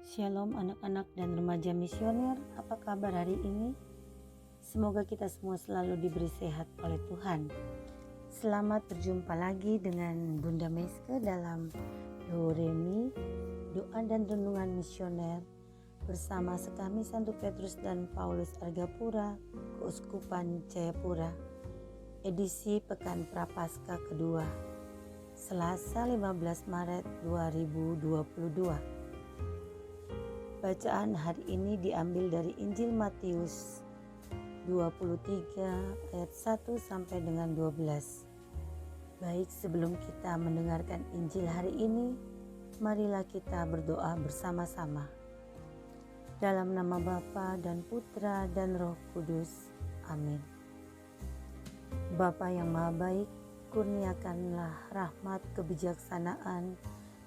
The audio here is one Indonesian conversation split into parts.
Shalom anak-anak dan remaja misioner, apa kabar hari ini? Semoga kita semua selalu diberi sehat oleh Tuhan. Selamat berjumpa lagi dengan Bunda Meske dalam Doremi, doa dan renungan misioner bersama sekami Santo Petrus dan Paulus Argapura, Keuskupan Jayapura, edisi Pekan Prapaskah kedua, Selasa 15 Maret 2022. Bacaan hari ini diambil dari Injil Matius 23 ayat 1 sampai dengan 12. Baik, sebelum kita mendengarkan Injil hari ini, marilah kita berdoa bersama-sama. Dalam nama Bapa dan Putra dan Roh Kudus. Amin. Bapa yang Maha Baik, kurniakanlah rahmat kebijaksanaan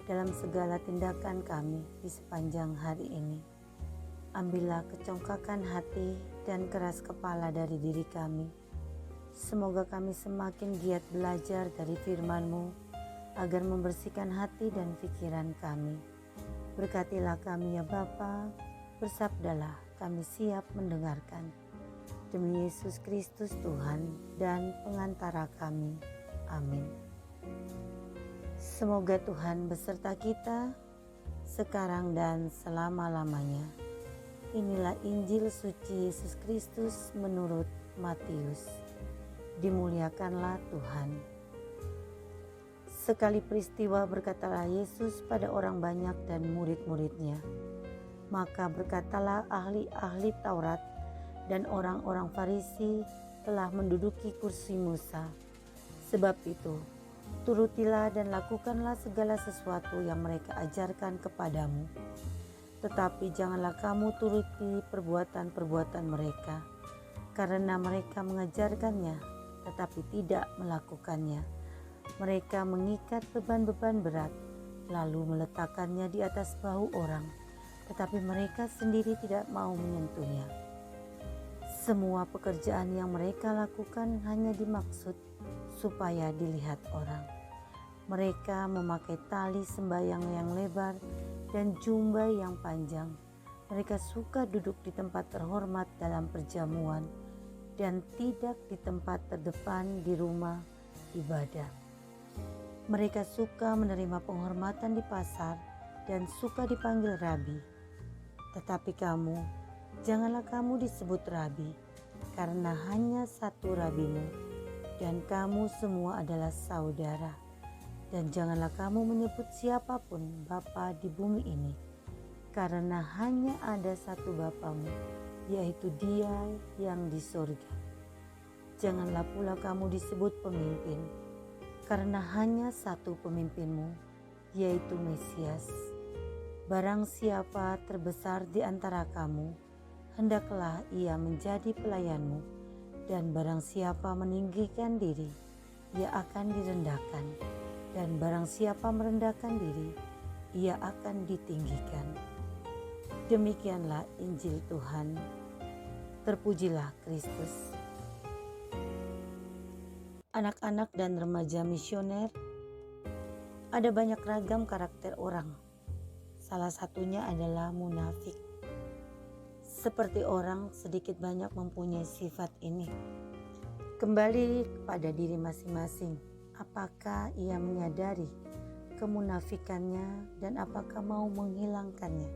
dalam segala tindakan kami di sepanjang hari ini. Ambillah kecongkakan hati dan keras kepala dari diri kami. Semoga kami semakin giat belajar dari firman-Mu agar membersihkan hati dan pikiran kami. Berkatilah kami ya Bapa, bersabdalah, kami siap mendengarkan. Demi Yesus Kristus Tuhan dan pengantara kami. Amin. Semoga Tuhan beserta kita sekarang dan selama-lamanya. Inilah Injil suci Yesus Kristus menurut Matius. Dimuliakanlah Tuhan. Sekali peristiwa berkatalah Yesus pada orang banyak dan murid-muridnya. Maka berkatalah ahli-ahli Taurat dan orang-orang Farisi telah menduduki kursi Musa. Sebab itu, turutilah dan lakukanlah segala sesuatu yang mereka ajarkan kepadamu. Tetapi janganlah kamu turuti perbuatan-perbuatan mereka, karena mereka mengajarkannya tetapi tidak melakukannya. Mereka mengikat beban-beban berat, lalu meletakkannya di atas bahu orang, tetapi mereka sendiri tidak mau menyentuhnya. Semua pekerjaan yang mereka lakukan hanya dimaksud supaya dilihat orang. Mereka memakai tali sembayang yang lebar dan jubah yang panjang. Mereka suka duduk di tempat terhormat dalam perjamuan dan tidak di tempat terdepan di rumah ibadah. Mereka suka menerima penghormatan di pasar dan suka dipanggil rabi. Tetapi kamu, janganlah kamu disebut rabi, karena hanya satu rabimu, dan kamu semua adalah saudara. Dan janganlah kamu menyebut siapapun Bapa di bumi ini, karena hanya ada satu Bapamu, yaitu Dia yang di surga. Janganlah pula kamu disebut pemimpin, karena hanya satu pemimpinmu, yaitu Mesias. Barang siapa terbesar di antara kamu, hendaklah ia menjadi pelayanmu, dan barang siapa meninggikan diri, ia akan direndahkan, dan barang siapa merendahkan diri, ia akan ditinggikan. Demikianlah Injil Tuhan. Terpujilah Kristus. Anak-anak dan remaja misioner, ada banyak ragam karakter orang. Salah satunya adalah munafik. Seperti orang sedikit banyak mempunyai sifat ini. Kembali kepada diri masing-masing. Apakah ia menyadari kemunafikannya dan apakah mau menghilangkannya?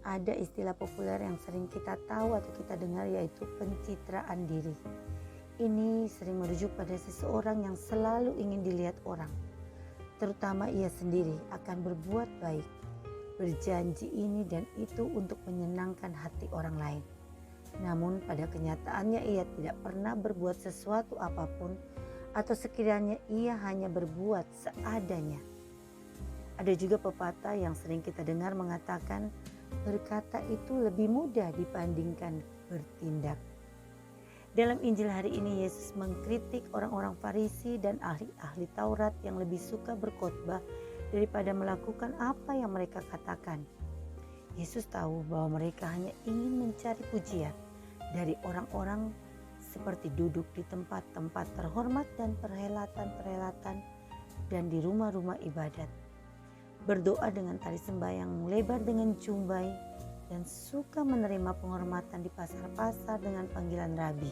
Ada istilah populer yang sering kita tahu atau kita dengar, yaitu pencitraan diri. Ini sering merujuk pada seseorang yang selalu ingin dilihat orang, terutama ia sendiri akan berbuat baik, berjanji ini dan itu untuk menyenangkan hati orang lain. Namun pada kenyataannya ia tidak pernah berbuat sesuatu apapun, atau sekiranya ia hanya berbuat seadanya. Ada juga pepatah yang sering kita dengar mengatakan, berkata itu lebih mudah dibandingkan bertindak. Dalam Injil hari ini Yesus mengkritik orang-orang Farisi dan ahli-ahli Taurat yang lebih suka berkhotbah daripada melakukan apa yang mereka katakan. Yesus tahu bahwa mereka hanya ingin mencari pujian dari orang-orang, seperti duduk di tempat-tempat terhormat dan perhelatan-perhelatan dan di rumah-rumah ibadat. berdoa dengan tali sembahyang lebar dengan jumbai, dan suka menerima penghormatan di pasar-pasar dengan panggilan rabi.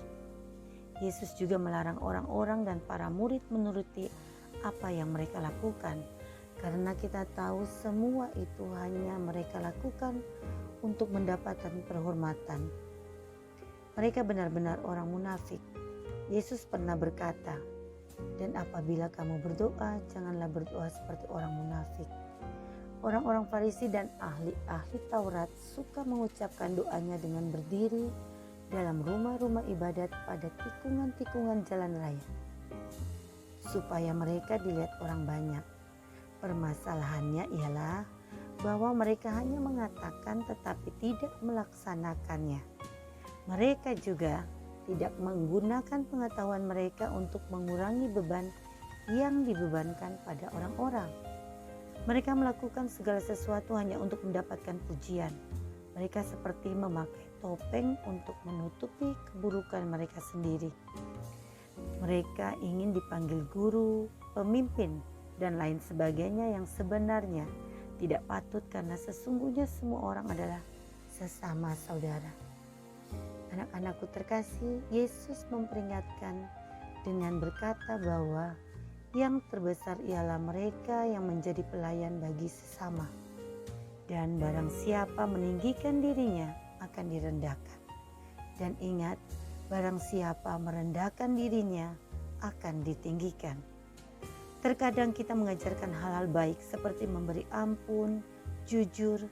Yesus juga melarang orang-orang dan para murid menuruti apa yang mereka lakukan, karena kita tahu semua itu hanya mereka lakukan untuk mendapatkan penghormatan. Mereka benar-benar orang munafik. Yesus pernah berkata, "Dan apabila kamu berdoa, janganlah berdoa seperti orang munafik." Orang-orang Farisi dan ahli-ahli Taurat suka mengucapkan doanya dengan berdiri dalam rumah-rumah ibadat pada tikungan-tikungan jalan raya, supaya mereka dilihat orang banyak. Permasalahannya ialah bahwa mereka hanya mengatakan tetapi tidak melaksanakannya. Mereka juga tidak menggunakan pengetahuan mereka untuk mengurangi beban yang dibebankan pada orang-orang. Mereka melakukan segala sesuatu hanya untuk mendapatkan pujian. Mereka seperti memakai topeng untuk menutupi keburukan mereka sendiri. Mereka ingin dipanggil guru, pemimpin, dan lain sebagainya yang sebenarnya tidak patut, karena sesungguhnya semua orang adalah sesama saudara. Anak-anakku terkasih, Yesus memperingatkan dengan berkata bahwa yang terbesar ialah mereka yang menjadi pelayan bagi sesama. Dan barang siapa meninggikan dirinya akan direndahkan. Dan ingat, barang siapa merendahkan dirinya akan ditinggikan. Terkadang kita mengajarkan hal-hal baik seperti memberi ampun, jujur,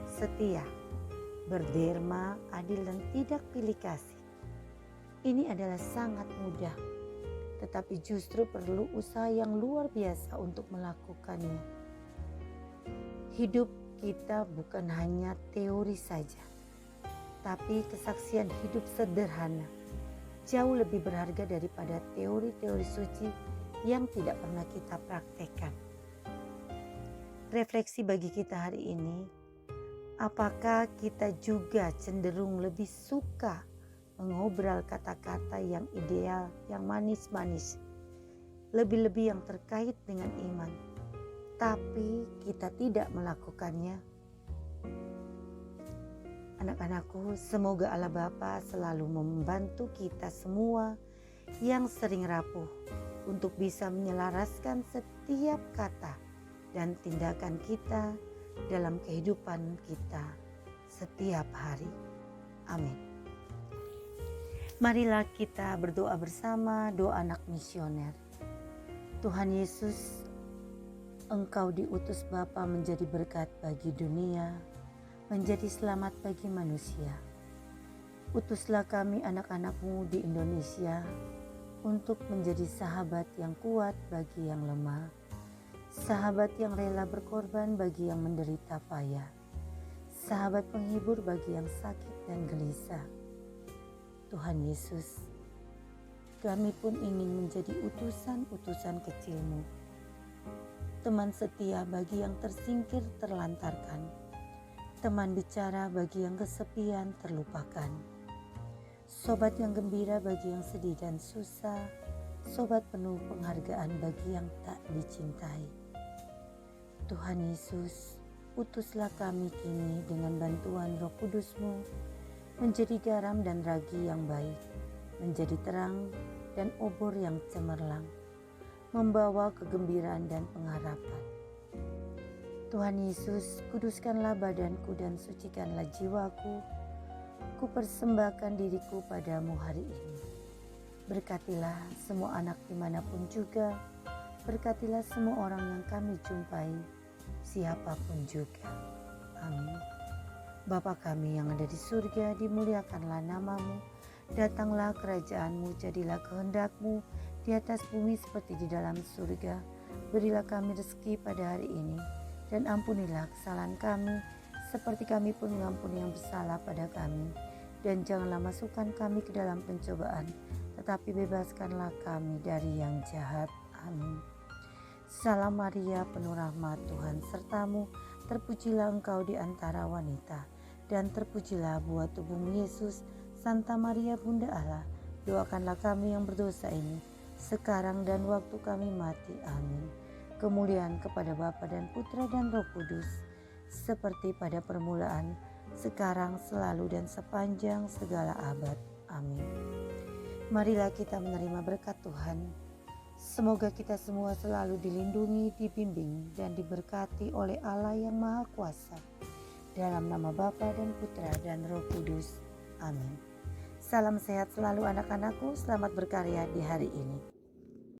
setia, berderma, adil, dan tidak pilih kasih. Ini adalah sangat mudah, tetapi justru perlu usaha yang luar biasa untuk melakukannya. Hidup kita bukan hanya teori saja, tapi kesaksian hidup sederhana jauh lebih berharga daripada teori-teori suci yang tidak pernah kita praktekkan. Refleksi bagi kita hari ini, apakah kita juga cenderung lebih suka mengobrol kata-kata yang ideal, yang manis-manis, lebih-lebih yang terkait dengan iman, tapi kita tidak melakukannya? Anak-anakku, semoga Allah Bapa selalu membantu kita semua yang sering rapuh untuk bisa menyelaraskan setiap kata dan tindakan kita dalam kehidupan kita setiap hari. Amin. Marilah kita berdoa bersama doa anak misioner. Tuhan Yesus, Engkau diutus Bapa menjadi berkat bagi dunia, menjadi selamat bagi manusia. Utuslah kami anak-anak-Mu di Indonesia untuk menjadi sahabat yang kuat bagi yang lemah, sahabat yang rela berkorban bagi yang menderita payah, sahabat penghibur bagi yang sakit dan gelisah. Tuhan Yesus, kami pun ingin menjadi utusan-utusan kecil-Mu, teman setia bagi yang tersingkir terlantarkan, teman bicara bagi yang kesepian terlupakan, sobat yang gembira bagi yang sedih dan susah, sobat penuh penghargaan bagi yang tak dicintai. Tuhan Yesus, utuslah kami kini dengan bantuan Roh Kudus-Mu menjadi garam dan ragi yang baik, menjadi terang dan obor yang cemerlang, membawa kegembiraan dan pengharapan. Tuhan Yesus, kuduskanlah badanku dan sucikanlah jiwaku. Kupersembahkan diriku padamu hari ini. Berkatilah semua anak dimanapun juga, berkatilah semua orang yang kami jumpai, siapapun juga. Amin. Bapa kami yang ada di surga, dimuliakanlah nama-Mu, datanglah kerajaan-Mu, jadilah kehendak-Mu di atas bumi seperti di dalam surga. Berilah kami rezeki pada hari ini, dan ampunilah kesalahan kami, seperti kami pun mengampuni yang bersalah pada kami. Dan janganlah masukkan kami ke dalam pencobaan, tetapi bebaskanlah kami dari yang jahat. Amin. Salam Maria, penuh rahmat, Tuhan sertamu. Terpujilah engkau di antara wanita, dan terpujilah buah tubuhmu Yesus. Santa Maria Bunda Allah, doakanlah kami yang berdosa ini, sekarang dan waktu kami mati. Amin. kemuliaan kepada Bapa dan Putra dan Roh Kudus, seperti pada permulaan, sekarang, selalu, dan sepanjang segala abad. Amin. Marilah kita menerima berkat Tuhan. Semoga kita semua selalu dilindungi, dibimbing, dan diberkati oleh Allah yang Maha Kuasa. Dalam nama Bapa dan Putra dan Roh Kudus. Amin. Salam sehat selalu anak-anakku, selamat berkarya di hari ini.